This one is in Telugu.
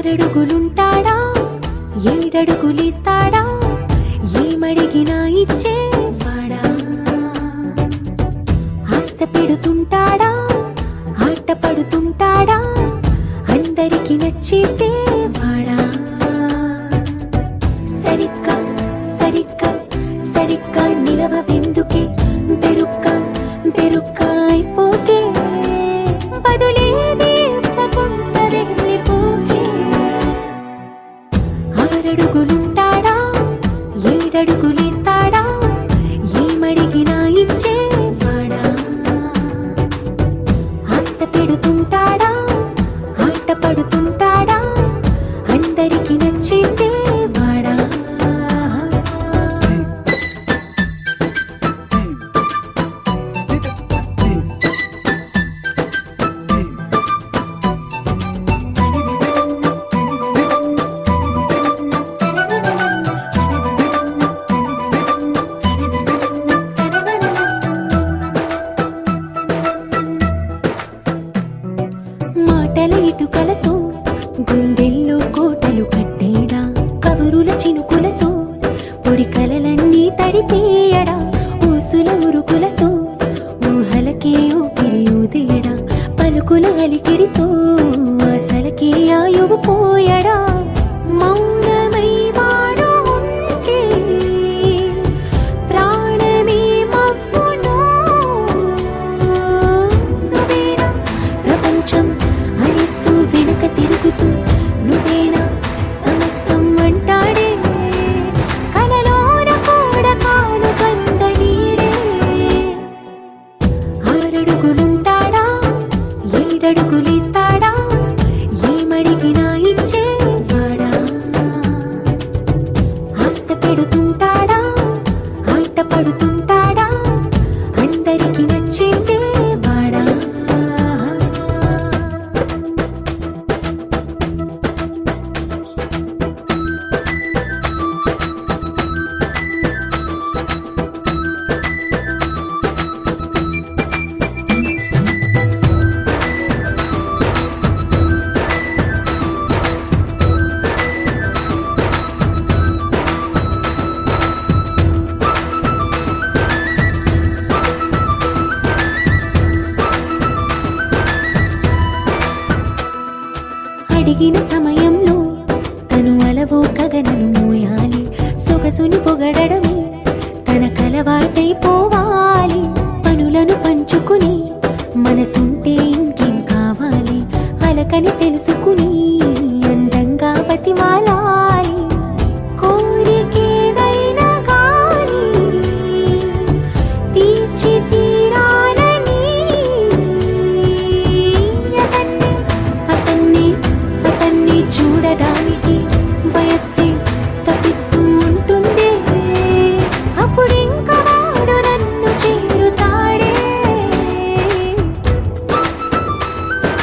ఆరడుగులుంటాడా ఏడడుగులేస్తాడా ఏమడిగినా ఇచ్చేవాడా ఆశ పెడుతుంటాడా ఆట పడుతుంటాడా అందరికి నచ్చేసేవాడా సరిగ్గా సరిగ్గా సరిగ్గా నిలవెందుకే బెరుక్క బెరుక్క అయిపోతే బదులేది ఇవ్వకుండా వెళ్ళిపోతే ఆరడుగులుంటాడా ఏడడుగులేస్తాడా ఏమడిగినా ఇచ్చేవాడా ఆశ పెడుతుంటాడా ఆట పడుతుంటాడా అందరికి నచ్చేసేవాడా మాటల ఇటుకలతో గుండెల్లో కోటలు కట్టేడా కబురుల చినుకులతో పొడి కలలన్నీ తడిపేయడా ఊసుల ఉరుకులతో ఊహలకే ఊపిరి ఊదేయడా పలుకుల అలికిడితో అసలకే ఆయువు పోయడా మౌనమై వాడు ఉంటే ప్రాణమే మవ్వును నువ్వేనా ప్రపంచం అరిస్తూ వెనుక తిరుగుతూ నువ్వేనా సమస్తం అంటాడే కలలోన కూడా కాను కంద నీడే ఆరడుగులుంటాడా ఏడడుగులేస్తాడా ఏమడిగినా ఇచ్చేవాడా ఆశ పెడుతుంటాడా ఆట పడుతుంటాడా అందరికి నచ్చేసేవాడా అడిగిన సమయంలో తను అలవో గగనను మోయాలి సొగసుని పొగడడం